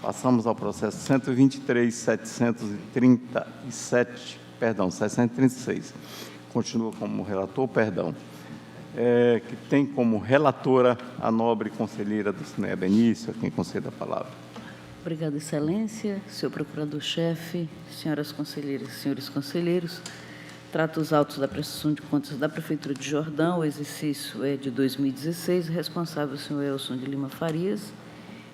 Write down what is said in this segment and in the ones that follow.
Passamos ao processo 736. Continua como relator, que tem como relatora a nobre conselheira do SNE, Benício, a quem conceda a palavra. Obrigada, Excelência. Senhor Procurador-Chefe, senhoras conselheiras e senhores conselheiros, trato os autos da prestação de contas da Prefeitura de Jordão. O exercício é de 2016, responsável o senhor Elson de Lima Farias.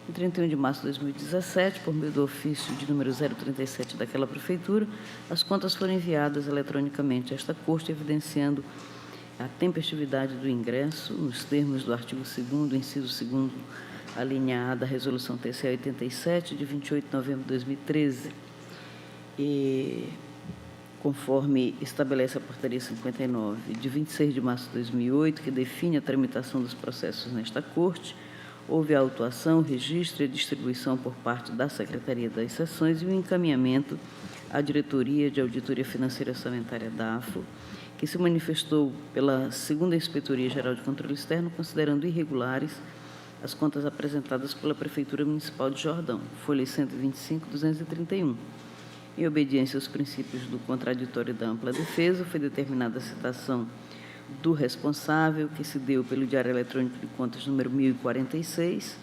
Em 31 de março de 2017, por meio do ofício de número 037 daquela Prefeitura, as contas foram enviadas eletronicamente a esta Corte, evidenciando a tempestividade do ingresso, nos termos do artigo 2º, inciso 2º, a linha A da Resolução TCE 87, de 28 de novembro de 2013, e conforme estabelece a Portaria 59, de 26 de março de 2008, que define a tramitação dos processos nesta Corte, houve a autuação, registro e distribuição por parte da Secretaria das Seções e o encaminhamento à Diretoria de Auditoria Financeira e Orçamentária da AFO, que se manifestou pela 2ª Inspetoria Geral de Controle Externo, considerando irregulares as contas apresentadas pela Prefeitura Municipal de Jordão, folha 125.231. Em obediência aos princípios do contraditório e da ampla defesa, foi determinada a citação do responsável, que se deu pelo Diário Eletrônico de Contas número 1046,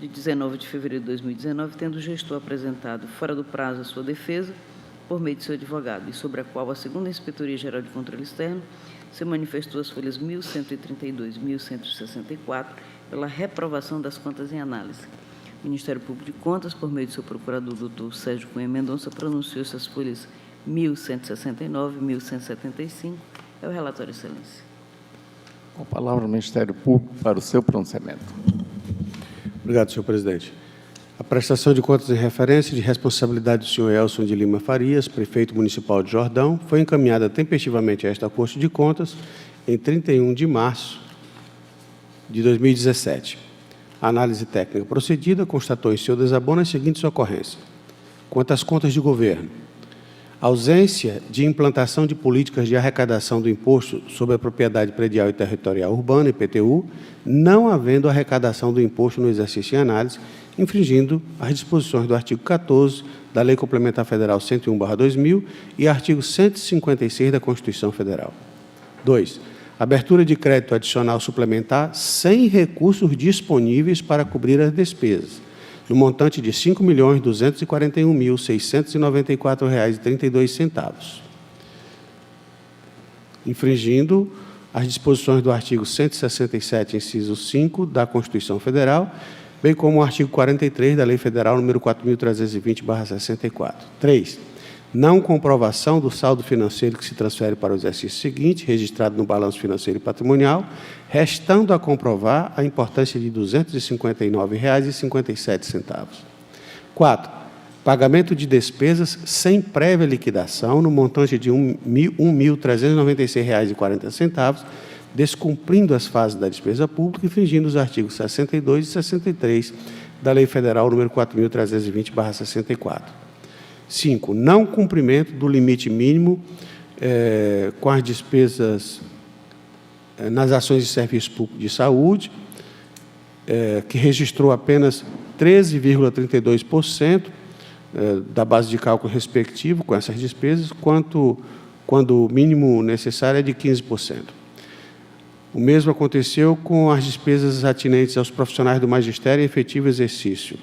de 19 de fevereiro de 2019, tendo o gestor apresentado fora do prazo a sua defesa, por meio de seu advogado, e sobre a qual a 2ª Inspetoria Geral de Controle Externo se manifestou as folhas 1132 e 1164 pela reprovação das contas em análise. O Ministério Público de Contas, por meio de seu procurador, doutor Sérgio Cunha Mendonça, pronunciou-se as folhas 1169 e 1175. É o relatório, Excelência. Com a palavra o Ministério Público para o seu pronunciamento. Obrigado, senhor presidente. A prestação de contas em referência de responsabilidade do senhor Elson de Lima Farias, prefeito municipal de Jordão, foi encaminhada tempestivamente a esta Corte de Contas em 31 de março de 2017. A análise técnica procedida constatou em seu desabono as seguintes ocorrências. Quanto às contas de governo, ausência de implantação de políticas de arrecadação do Imposto sobre a Propriedade Predial e Territorial Urbana, IPTU, não havendo arrecadação do imposto no exercício em análise, infringindo as disposições do artigo 14 da Lei Complementar Federal 101/2000 e artigo 156 da Constituição Federal. 2. Abertura de crédito adicional suplementar sem recursos disponíveis para cobrir as despesas, no montante de R$ 5.241.694,32, infringindo as disposições do artigo 167, inciso 5, da Constituição Federal, bem como o artigo 43 da Lei Federal nº 4.320/64. 3. Não comprovação do saldo financeiro que se transfere para o exercício seguinte, registrado no balanço financeiro e patrimonial, restando a comprovar a importância de R$ 259,57. 4. Pagamento de despesas sem prévia liquidação, no montante de R$ 1.396,40, descumprindo as fases da despesa pública, infringindo os artigos 62 e 63 da Lei Federal nº 4.320/64. 5. Não cumprimento do limite mínimo com as despesas nas ações de serviço público de saúde, que registrou apenas 13,32% da base de cálculo respectivo com essas despesas, quando o mínimo necessário é de 15%. O mesmo aconteceu com as despesas atinentes aos profissionais do magistério em efetivo exercício.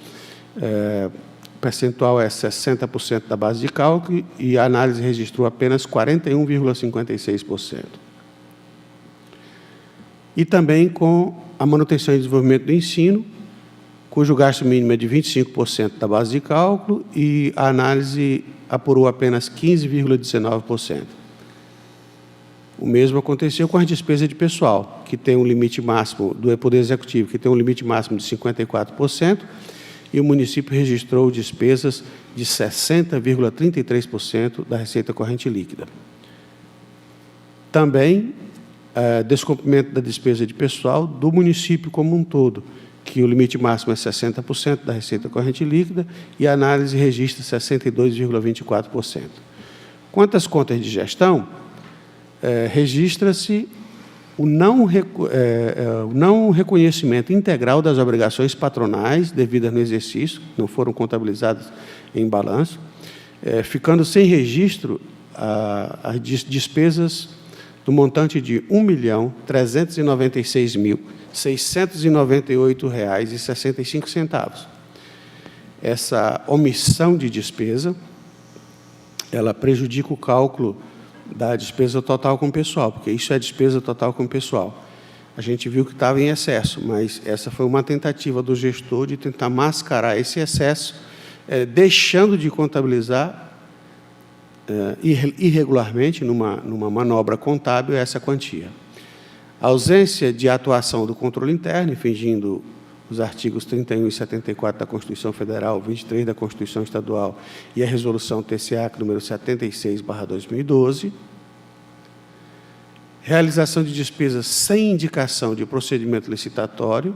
O percentual é 60% da base de cálculo e a análise registrou apenas 41,56%. E também com a manutenção e desenvolvimento do ensino, cujo gasto mínimo é de 25% da base de cálculo e a análise apurou apenas 15,19%. O mesmo aconteceu com as despesas de pessoal, que tem um limite máximo do Poder Executivo, que tem um limite máximo de 54%, e o município registrou despesas de 60,33% da receita corrente líquida. Também, descumprimento da despesa de pessoal do município como um todo, que o limite máximo é 60% da receita corrente líquida e a análise registra 62,24%. Quanto às contas de gestão, registra-se o não reconhecimento integral das obrigações patronais devidas no exercício, não foram contabilizadas em balanço, ficando sem registro as despesas do montante de R$ 1.396.698,65. Essa omissão de despesa, ela prejudica o cálculo da despesa total com o pessoal, porque isso é despesa total com o pessoal. A gente viu que estava em excesso, mas essa foi uma tentativa do gestor de tentar mascarar esse excesso, deixando de contabilizar irregularmente, numa manobra contábil, essa quantia. A ausência de atuação do controle interno, infringindo os artigos 31 e 74 da Constituição Federal, 23 da Constituição Estadual e a Resolução TCA número 76/2012. Realização de despesas sem indicação de procedimento licitatório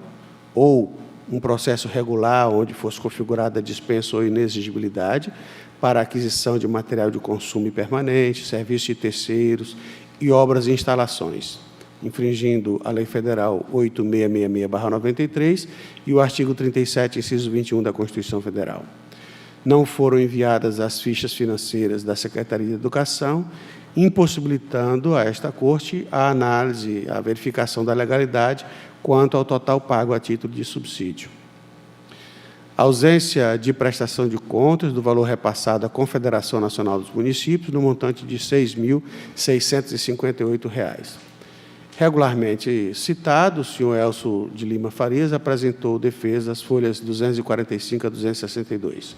ou um processo regular onde fosse configurada a dispensa ou inexigibilidade para a aquisição de material de consumo permanente, serviços de terceiros e obras e instalações, infringindo a Lei Federal 8666/93 e o artigo 37, inciso 21 da Constituição Federal. Não foram enviadas as fichas financeiras da Secretaria de Educação, impossibilitando a esta Corte a análise, a verificação da legalidade quanto ao total pago a título de subsídio. Ausência de prestação de contas do valor repassado à Confederação Nacional dos Municípios no montante de R$ 6.658. Regularmente citado, o senhor Elcio de Lima Farias apresentou defesa às folhas 245 a 262. O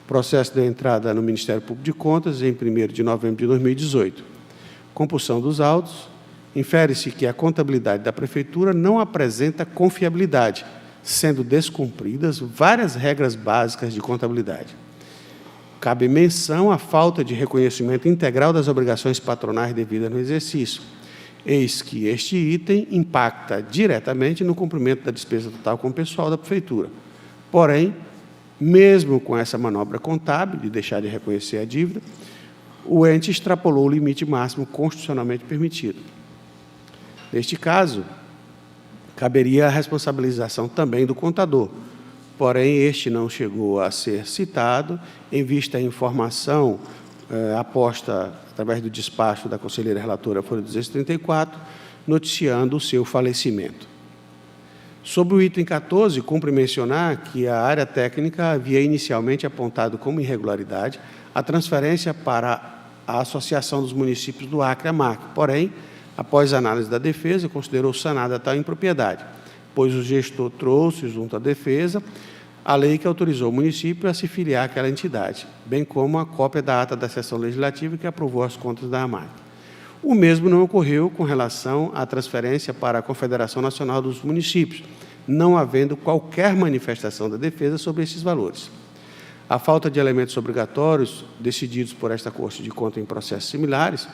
processo deu entrada no Ministério Público de Contas em 1º de novembro de 2018. Compulsão dos autos. Infere-se que a contabilidade da Prefeitura não apresenta confiabilidade, sendo descumpridas várias regras básicas de contabilidade. Cabe menção à falta de reconhecimento integral das obrigações patronais devidas no exercício. Eis que este item impacta diretamente no cumprimento da despesa total com o pessoal da Prefeitura. Porém, mesmo com essa manobra contábil, de deixar de reconhecer a dívida, o ente extrapolou o limite máximo constitucionalmente permitido. Neste caso, caberia a responsabilização também do contador, porém, este não chegou a ser citado, em vista à informação aposta através do despacho da conselheira relatora folha 234, noticiando o seu falecimento. Sobre o item 14, cumpre mencionar que a área técnica havia inicialmente apontado como irregularidade a transferência para a Associação dos Municípios do Acre, a MAC, porém, após análise da defesa, considerou sanada tal impropriedade, pois o gestor trouxe, junto à defesa, a lei que autorizou o município a se filiar àquela entidade, bem como a cópia da ata da sessão legislativa que aprovou as contas da AMAC. O mesmo não ocorreu com relação à transferência para a Confederação Nacional dos Municípios, não havendo qualquer manifestação da defesa sobre esses valores. A falta de elementos obrigatórios decididos por esta Corte de Contas em processos similares,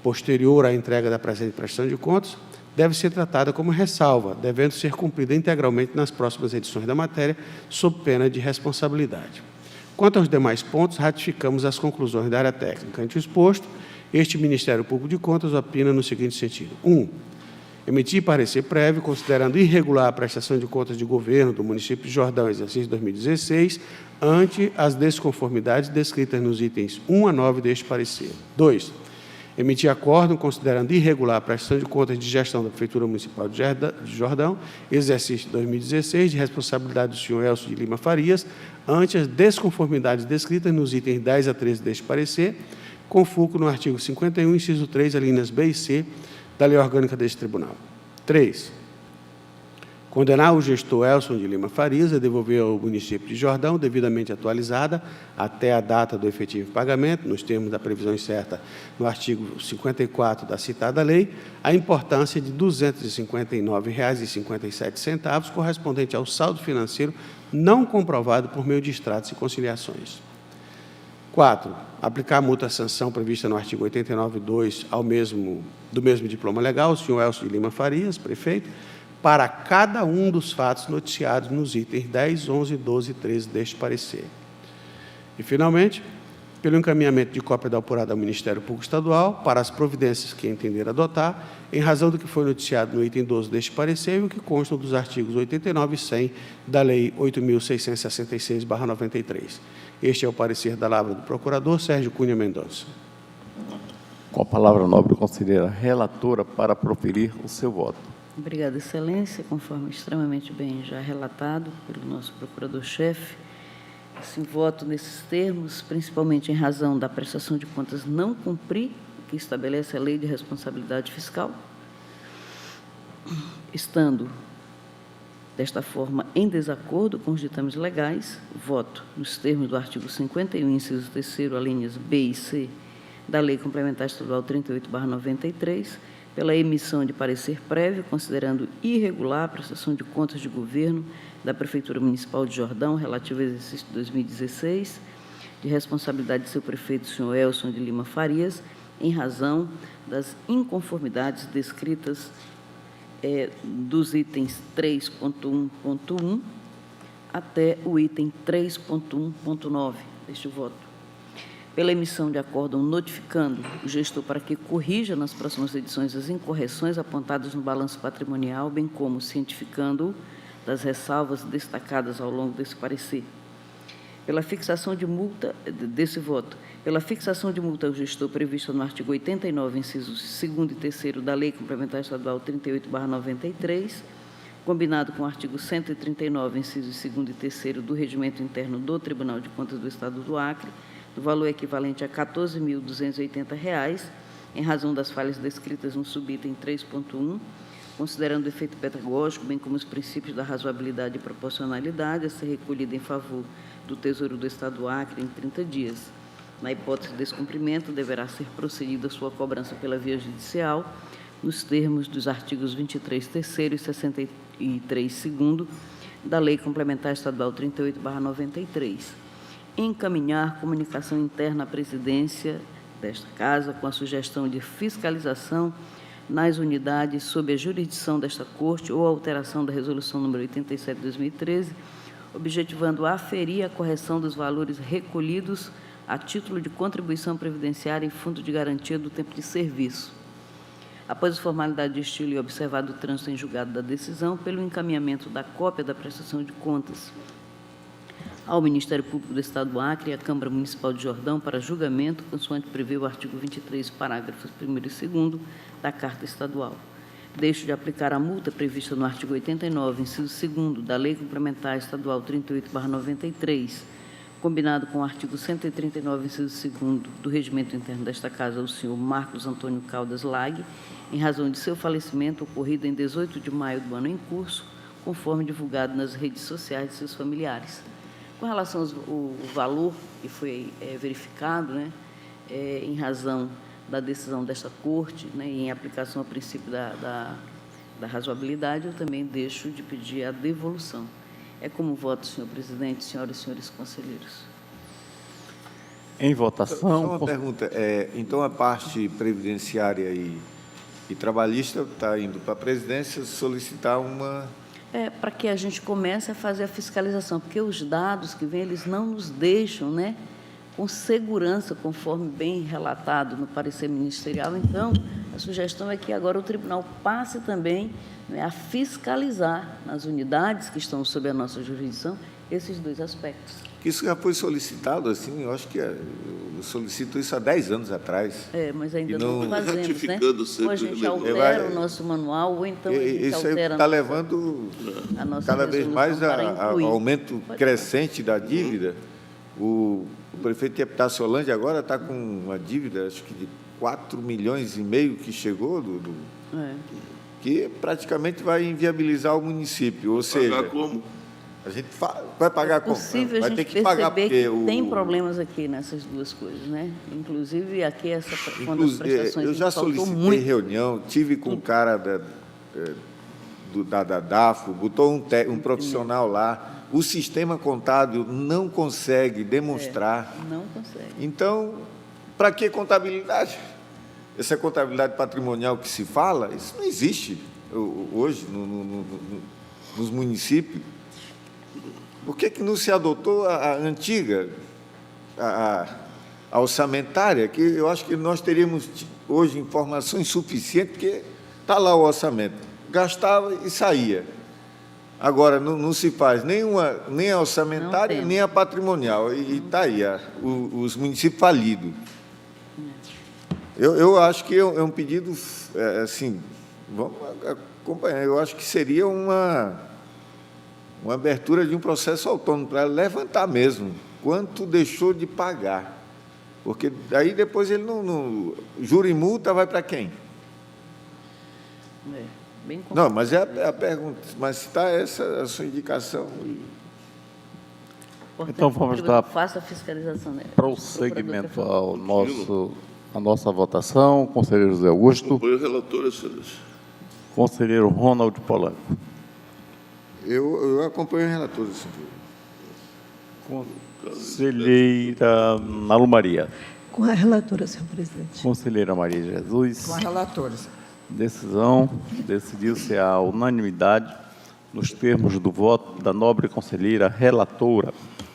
posterior à entrega da presente prestação de contas, deve ser tratada como ressalva, devendo ser cumprida integralmente nas próximas edições da matéria, sob pena de responsabilidade. Quanto aos demais pontos, ratificamos as conclusões da área técnica. Ante o exposto, este Ministério Público de Contas opina no seguinte sentido. 1. Emitir parecer prévio, considerando irregular a prestação de contas de governo do município de Jordão, exercício 2016, ante as desconformidades descritas nos itens 1 a 9 deste parecer. 2. Emitir acórdão considerando irregular a prestação de contas de gestão da Prefeitura Municipal de Jordão, exercício 2016, de responsabilidade do senhor Elcio de Lima Farias, ante as desconformidades descritas nos itens 10 a 13 deste parecer, com fulcro no artigo 51, inciso 3, alíneas B e C, da Lei Orgânica deste Tribunal. 3. Condenar o gestor Elcio de Lima Farias a devolver ao município de Jordão, devidamente atualizada, até a data do efetivo pagamento, nos termos da previsão incerta no artigo 54 da citada lei, a importância de R$ 259,57, correspondente ao saldo financeiro não comprovado por meio de extratos e conciliações. 4. Aplicar a multa-sanção prevista no artigo 89.2 do mesmo diploma legal, o senhor Elcio de Lima Farias, prefeito, para cada um dos fatos noticiados nos itens 10, 11, 12 e 13 deste parecer. E, finalmente, pelo encaminhamento de cópia da apurada ao Ministério Público Estadual para as providências que entender adotar, em razão do que foi noticiado no item 12 deste parecer e o que constam dos artigos 89 e 100 da Lei 8.666/93. Este é o parecer da Lavra do Procurador Sérgio Cunha Mendonça. Com a palavra, a nobre conselheira relatora, para proferir o seu voto. Obrigada, Excelência. Conforme extremamente bem já relatado pelo nosso procurador-chefe, assim, voto nesses termos, principalmente em razão da prestação de contas não cumprir, que estabelece a Lei de Responsabilidade Fiscal, estando, desta forma, em desacordo com os ditames legais, voto nos termos do artigo 51, inciso 3º, alíneas B e C, da Lei Complementar Estadual 38/93, pela emissão de parecer prévio, considerando irregular a prestação de contas de governo da Prefeitura Municipal de Jordão, relativo ao exercício de 2016, de responsabilidade de seu prefeito, senhor Elson de Lima Farias, em razão das inconformidades descritas dos itens 3.1.1 até o item 3.1.9 deste voto, pela emissão de acórdão notificando o gestor para que corrija nas próximas edições as incorreções apontadas no balanço patrimonial, bem como cientificando-o das ressalvas destacadas ao longo desse parecer. Pela fixação de multa desse voto, pela fixação de multa ao gestor prevista no artigo 89, incisos 2º e 3º da Lei Complementar Estadual 38/93, combinado com o artigo 139, incisos 2º e 3º do Regimento Interno do Tribunal de Contas do Estado do Acre, do valor equivalente a R$ 14.280, em razão das falhas descritas no subitem 3.1, considerando o efeito pedagógico, bem como os princípios da razoabilidade e proporcionalidade, a ser recolhida em favor do Tesouro do Estado do Acre em 30 dias. Na hipótese de descumprimento, deverá ser procedida a sua cobrança pela via judicial, nos termos dos artigos 23, 3º e 63, 2º da Lei Complementar Estadual 38/93. Encaminhar comunicação interna à presidência desta Casa com a sugestão de fiscalização nas unidades sob a jurisdição desta Corte ou alteração da Resolução número 87 de 2013, objetivando aferir a correção dos valores recolhidos a título de contribuição previdenciária e fundo de garantia do tempo de serviço. Após a formalidade de estilo e observado o trânsito em julgado da decisão, pelo encaminhamento da cópia da prestação de contas ao Ministério Público do Estado do Acre e à Câmara Municipal de Jordão para julgamento, consoante prevê o artigo 23, parágrafos 1º e 2º da Carta Estadual. Deixo de aplicar a multa prevista no artigo 89, inciso 2º da Lei Complementar Estadual 38/93, combinado com o artigo 139, inciso 2º do Regimento Interno desta Casa, ao senhor Marcos Antônio Caldas Lag, em razão de seu falecimento ocorrido em 18 de maio do ano em curso, conforme divulgado nas redes sociais de seus familiares. Com relação ao valor que foi verificado, né, em razão da decisão desta Corte, né, e em aplicação ao princípio da razoabilidade, eu também deixo de pedir a devolução. É como voto, senhor presidente, senhoras e senhores conselheiros. Em votação... Só uma pergunta. Então, a parte previdenciária e trabalhista está indo para a presidência solicitar uma... Para que a gente comece a fazer a fiscalização, porque os dados que vêm, eles não nos deixam, né, com segurança, conforme bem relatado no parecer ministerial. Então, a sugestão é que agora o tribunal passe também, né, a fiscalizar nas unidades que estão sob a nossa jurisdição esses dois aspectos. Isso já foi solicitado, assim, eu acho que eu solicito isso há 10 anos atrás. Mas ainda não fazemos, né? Ou a gente altera o nosso manual, ou então a gente isso altera está levando a nossa cada vez mais ao aumento crescente da dívida. O prefeito de Epitaciolândia agora está com uma dívida, acho que de 4,5 milhões que chegou, que praticamente vai inviabilizar o município. Ou seja, pagar como? A gente vai pagar como? Possível vai a ter gente que pagar perceber porque que tem problemas aqui nessas duas coisas, né? Inclusive, aqui, quando as prestações... Eu já solicitei muito reunião, tive com o cara da DAFO, botou um profissional lá, o sistema contábil não consegue demonstrar. Não consegue. Então, para que contabilidade? Essa contabilidade patrimonial que se fala, isso não existe hoje nos municípios. Por que não se adotou a antiga, orçamentária, que eu acho que nós teríamos hoje informações suficientes, porque está lá o orçamento, gastava e saía. Agora, não se faz nem a orçamentária, nem a patrimonial, e está aí, os municípios falidos. Eu acho que é um pedido, assim, vamos acompanhar, eu acho que seria uma abertura de um processo autônomo, para levantar mesmo quanto deixou de pagar. Porque aí depois ele não juro e multa vai para quem? Bem não, mas é a pergunta. Mas se está essa a sua indicação. Então vamos dar faça a fiscalização, né? prosseguimento à nossa votação. Conselheiro José Augusto. Acompanho o relator, senhores. Conselheiro Ronald Polanco. Eu acompanho o relator, senhor. Conselheira Nalu Maria. Com a relatora, senhor presidente. Conselheira Maria Jesus. Com a relatora. Decisão. Decidiu-se a unanimidade nos termos do voto da nobre conselheira relatora.